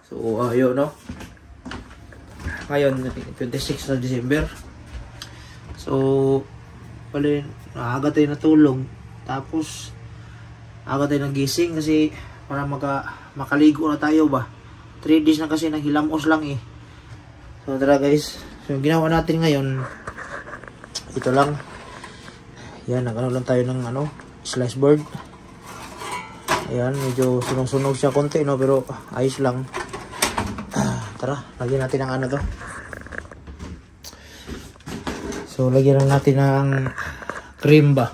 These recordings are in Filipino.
So, ayun, no? Ngayon, 26 na December. So, pala aga tayo natulog. Tapos, aga tayo nagising kasi para makaligo na tayo ba. 3 days na kasi naghilamos lang eh. So, tara guys. So, yung ginawa natin ngayon, ito lang. Yan, nag-ano lang tayo ng slice board. Ayan, medyo sunog-sunog siya konti, no? Pero ayos lang. Tara, lagyan natin ang to. So, lagyan lang natin ng cream ba.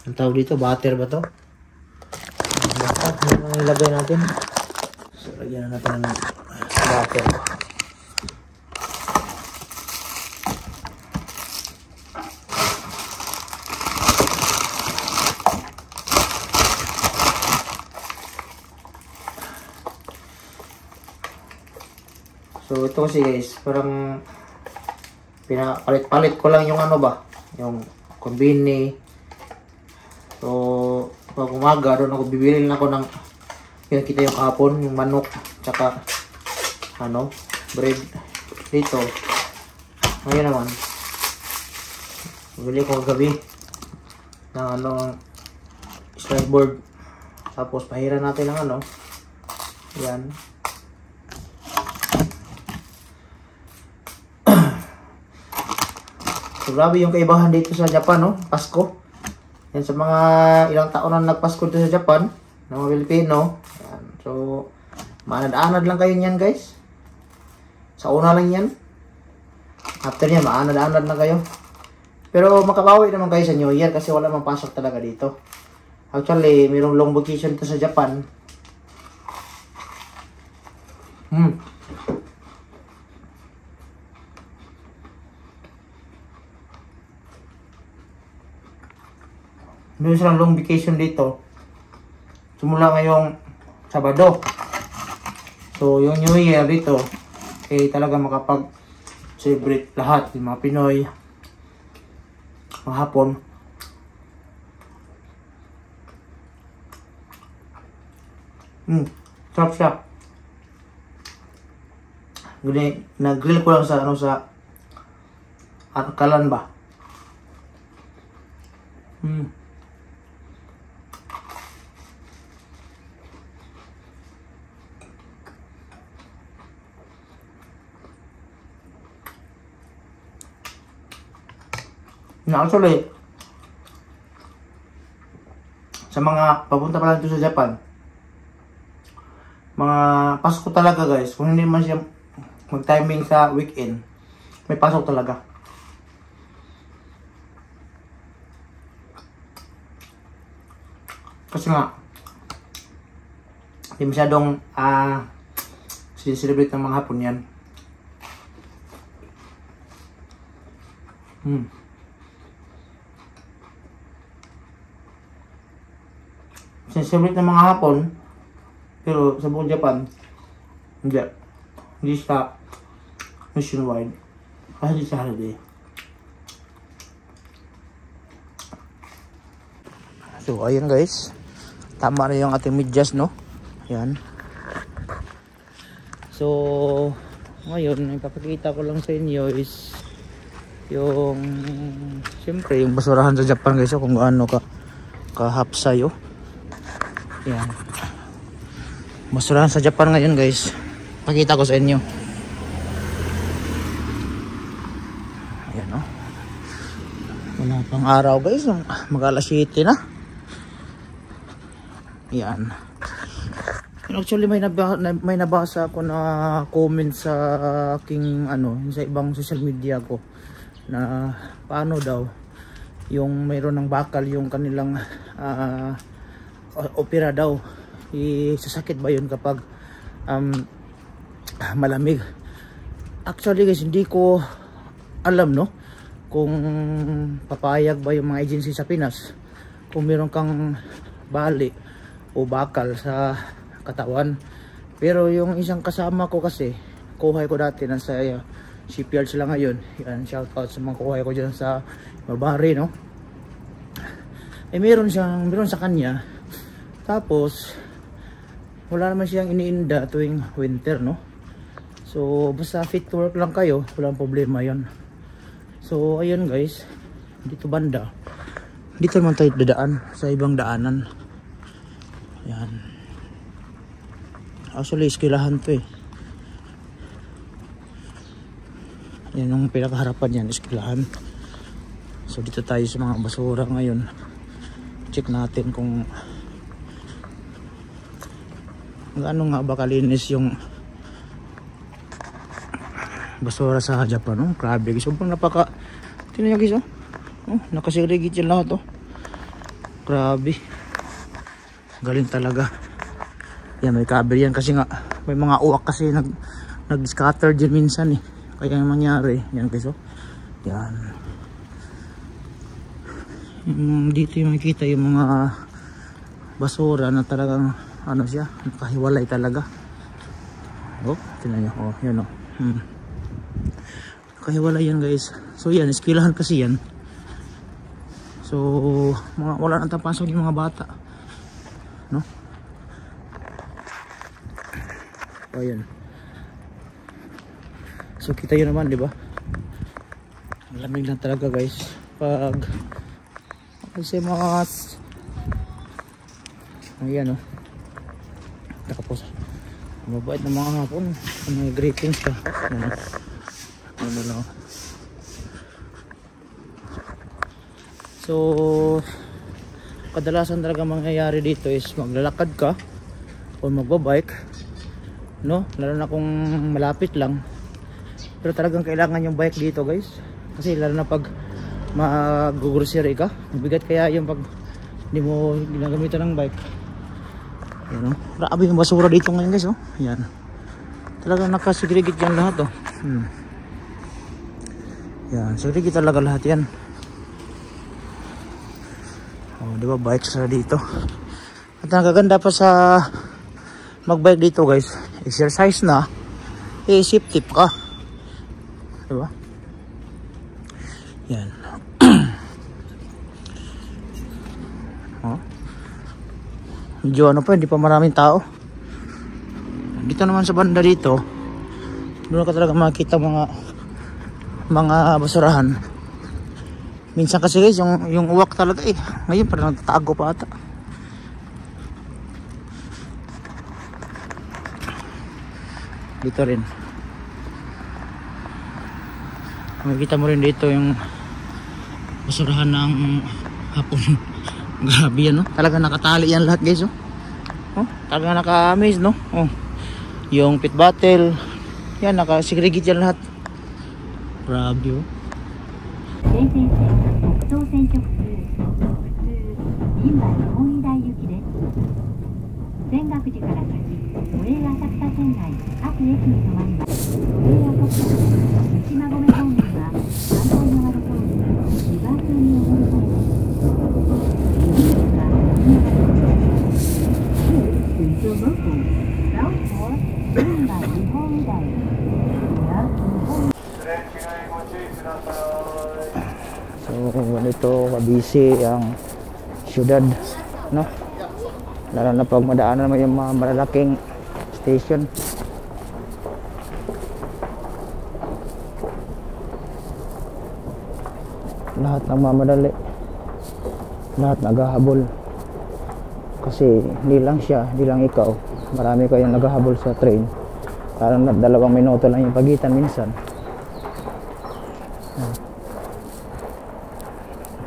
Ang tawag dito, butter ba to? Ano ang ilagay natin? So, lagyan natin ng butter. So, ito kasi guys, parang pinapalit-palit ko lang yung yung konbini. So, pag umaga, doon ako bibili na ako ng pinakita yung kapon, yung manok, tsaka bread dito. Ngayon naman, bibili ko gabi ng slice board. Tapos, pahiran natin ng yan. So, grabe yung kaibahan dito sa Japan, no? Pasko. Yan, sa mga ilang taon na nagpasko dito sa Japan, ng mga Pilipino. Yan. So, maanad-anad lang kayo niyan, guys. Sa una lang yan. After yan, maanad-anad na kayo. Pero makabawi naman kayo sa New Year kasi wala mang pasok talaga dito. Actually, mayroong long vacation to sa Japan. Meron silang long vacation dito. Simula ngayong Sabado. So, yung New Year dito, talaga makapag-celebrate lahat. Yung mga Pinoy, mga Hapon. Sarap siya. Nag-grill ko lang sa kalan ba. Actually, sa mga papunta pa lang dito sa Japan, mga Pasko talaga guys, kung hindi man siya mag-timing sa weekend, may pasok talaga. Kasi nga, hindi masyadong sineselebrate ng mga Hapon yan. Sineselebrate ng mga Hapon, pero sa buong Japan, hindi siya nationwide. Kasi hindi siya holiday. So, ayun guys. Tama na yung ating medyas, no? Yan. So, ngayon, ipapakita ko lang sa inyo is yung, siyempre, yung basurahan sa Japan guys, kung gaano kahapsayo. Yan. Basurahan sa Japan ngayon guys. Pakita ko sa inyo. Ayan o. Wala pang araw guys. Mag-alas 7 na. Yan. Actually may nabasa ako na comment sa aking sa ibang social media ko na paano daw yung mayroon ng bakal yung kanilang opera daw, sasakit ba yun kapag malamig. Actually guys, hindi ko alam, no, kung papayag ba yung mga agency sa Pinas kung meron kang bali o bakal sa katawan. Pero yung isang kasama ko kasi, kuhay ko dati nasa shipyard sila ngayon. Yan, shout out sa mga kuhay ko dyan sa Mabari, no. Meron sa kanya. Tapos wala naman siyang iniinda tuwing winter, no? So basta fit to work lang kayo, walang problema yon. So ayun guys, dito banda, dito naman tayo dadaan sa ibang daanan. Yan, actually eskwelahan to eh. Yan yung pinakaharapan yan, eskwelahan. So dito tayo sa mga basura ngayon. Check natin kung gaano nga ba kalinis yung basura sa Japan. Oh, grabe guys, sobrang napaka, tingnan nyo guys, oh, nakasegregate yung lahat, oh. Grabe, galing talaga. Yan, may cover yan kasi nga may mga uwak kasi nag-scatter din minsan eh, kaya yung mangyari yan guys, oh. Yan, dito yung makikita yung mga basura na talagang ano siya, nakahiwalay talaga. Oh, tingnan nyo, oh, yan, oh. Nakahiwalay yan guys. So yan, eskwelahan kasi yan. So wala nang tapasok yung mga bata, no? Oh, yan. So kita yun naman, di ba? Malamig lang talaga guys pag kasi mga ayan, oh. Tapos mabait na mga hapon, may greetings ka. Ano lang. So kadalasan talaga mangyayari dito is maglalakad ka o magbabike, no? Lalo na kung malapit lang. Pero talagang kailangan yung bike dito guys, kasi lalo na pag mag-grocery ka, mabigat kaya yung pag hindi mo ginagamitan ng bike. Yan, oh. Grabe yung basura dito ngayon guys, oh. Yan, talagang nakasegregate yan lahat, oh. Yan, segregate talaga lahat yan. Oh, di ba, bikes na dito. At nakaganda pa sa magbike dito guys, exercise na, eh safety ka, di ba? Yan. Oh, medyo ano pa, hindi pa maraming tao. Dito naman sa banda dito, doon ka talaga makikita mga basurahan. Minsan kasi guys, yung uwak talaga eh, ngayon parang nagtatago pa ata. Dito rin makikita mo rin dito yung basurahan ng hapon. Grabe yan, no? Talaga nakatali yan lahat guys, oh. Oh, talaga naka-amaze, no? Oh, yung pit bottle yan, naka-segregate yan lahat. Grabe, oh. そ ganito kabisi ang syudad, no? Lalo na pag madaanan naman yung mga malalaking station. Lahat nagmamadali, lahat naghahabol. Kasi hindi lang siya, hindi lang ikaw, marami kayong naghahabol sa train. Parang 2 minuto lang yung pagitan minsan.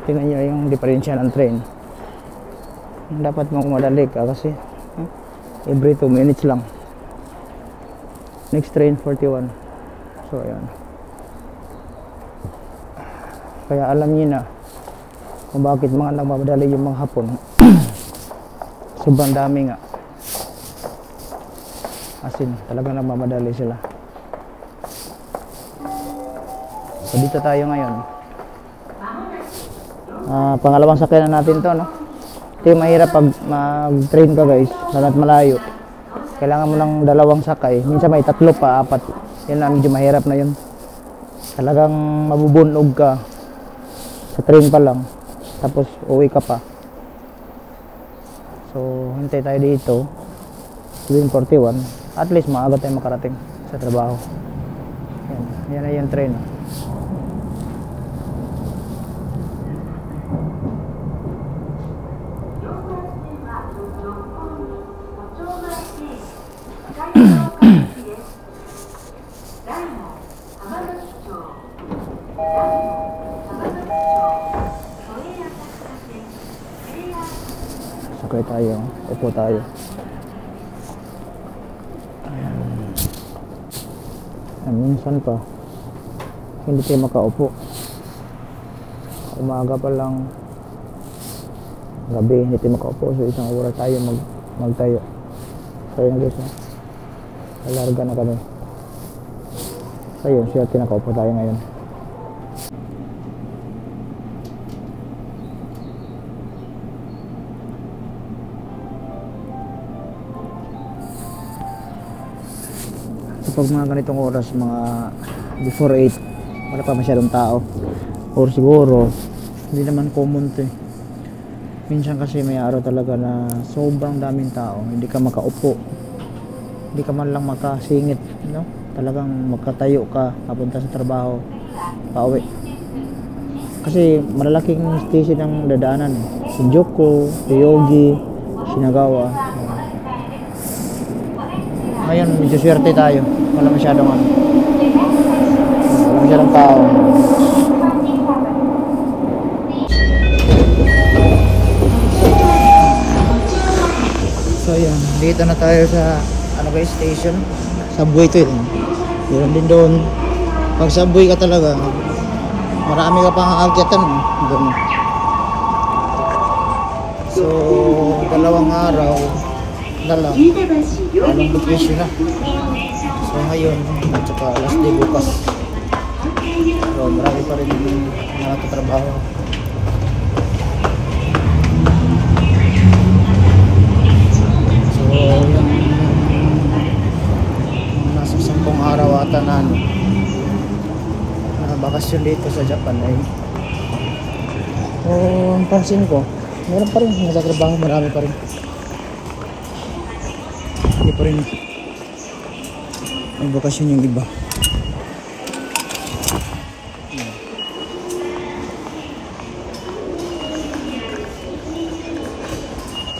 Tingnan nyo yung diferensya ng train. Dapat mong madali ka kasi every 2 minutes lang. Next train 41. So ayan, kaya alam niyo na kung bakit mga nagmamadali yung mga Hapon. Sobrang dami nga, as in talaga nagmamadali sila. So dito tayo ngayon. Pangalawang sakyan na natin to, no? Ito yung mahirap pag mag-train ka guys, sanat malayo. Kailangan mo ng 2 sakay, minsan may 3 pa, 4. Yan na, medyo mahirap na yun. Talagang mabubunog ka sa train pa lang, tapos uwi ka pa. So hintay tayo dito 7:41. At least maaga tayo makarating sa trabaho. Yan na yung train. Sakay tayo, upo tayo. Minsan pa hindi tayo makaupo. Umaga pa lang, gabi hindi tayo makaupo. So isang oras tayo magtayo. So yun guys, alarga na kami. So yun, siya tinakaupo tayo ngayon. Pag mga ganitong oras, mga before 8, wala pa masyadong tao, or siguro hindi naman common to eh. Minsan kasi may araw talaga na sobrang daming tao, hindi ka makaupo, hindi ka man lang makasingit, no? Talagang magkatayo ka papunta sa trabaho, pauwi. Kasi malalaking station ang dadaanan, Shinjuku, Yogi, Shinagawa. Ngayon medyo swerte tayo, wala masyadong tao. So yan, dito na tayo sa guys, station. Subway to yun. Meron din doon. Pag subway ka talaga, marami ka pang aakyatan doon. So 2 araw na lang, anong vacation na. So ngayon, at saka last day bukas. So marami pa rin nakatatrabaho. So yung nasa 10 araw ata na bakasyon dito sa Japan ay ang pansin ko, meron pa rin nagtatrabaho, marami pa rin. Hindi pa rin may bakasyon yung iba.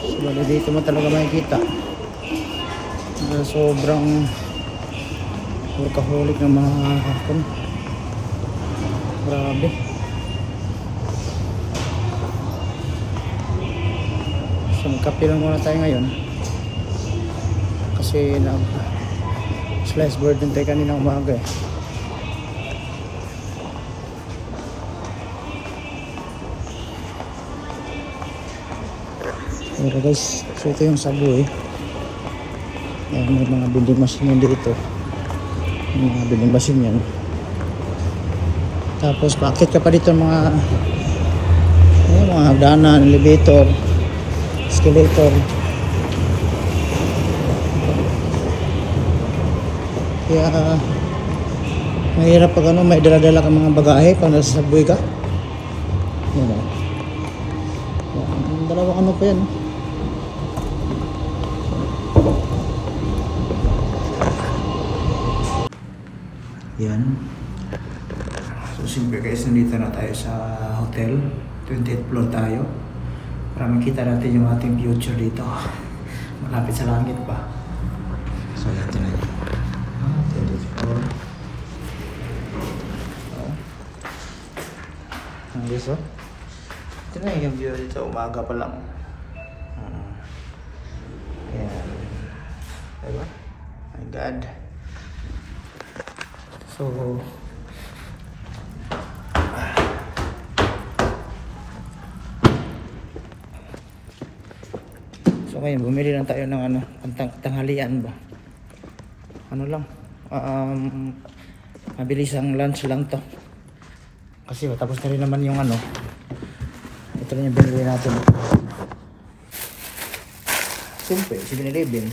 So, bali dito mo talaga makikita na sobrang workaholic ng mga hapon. Grabe. So magkape lang muna tayo ngayon kasi slice bird din tayo kanina umaga eh. Pero guys, so ito yung Subway. May mga vending machine yan dito. May mga vending machine yan. Tapos paakit ka pa dito mga hagdanan, elevator, escalator. Kaya mahirap pag may dala-dala ka mga bagahe pag nasa Subway ka. Yan o. Dalawang ano pa yan. Yan. So simple guys, nandito na tayo sa hotel. 28th floor tayo. Para makita natin yung ating future dito. Malapit sa langit pa. So yan na. 28th floor. Ayos oh. Ito na yung view dito. Umaga pa lang. Yan. Diba? My God. So ngayon bumili lang tayo ng tanghalian ba, lang mabilis ang lunch lang to kasi tapos na rin naman yung ito na yung binili natin. Simple, 7-Eleven.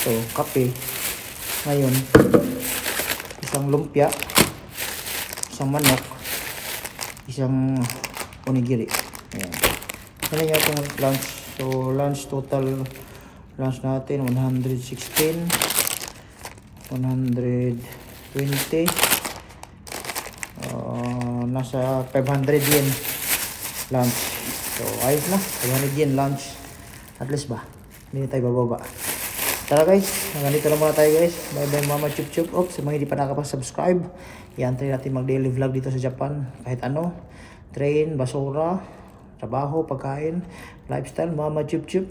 So kape ngayon, isang lumpia, isang manok, isang onigiri. Ayan. Ano yung itong lunch? So lunch total Lunch natin 116, 120, nasa 500 yen lunch. So ayos na, 500 yen lunch. At least ba, hindi na tayo bababa. Tara guys, hanggang dito lang muna tayo guys. Bye bye Mama Chup Chup. Sa mga hindi pa nakapag-subscribe, i-antay natin mag-daily vlog dito sa Japan. Kahit ano, train, basura, trabaho, pagkain, lifestyle, Mama Chup Chup.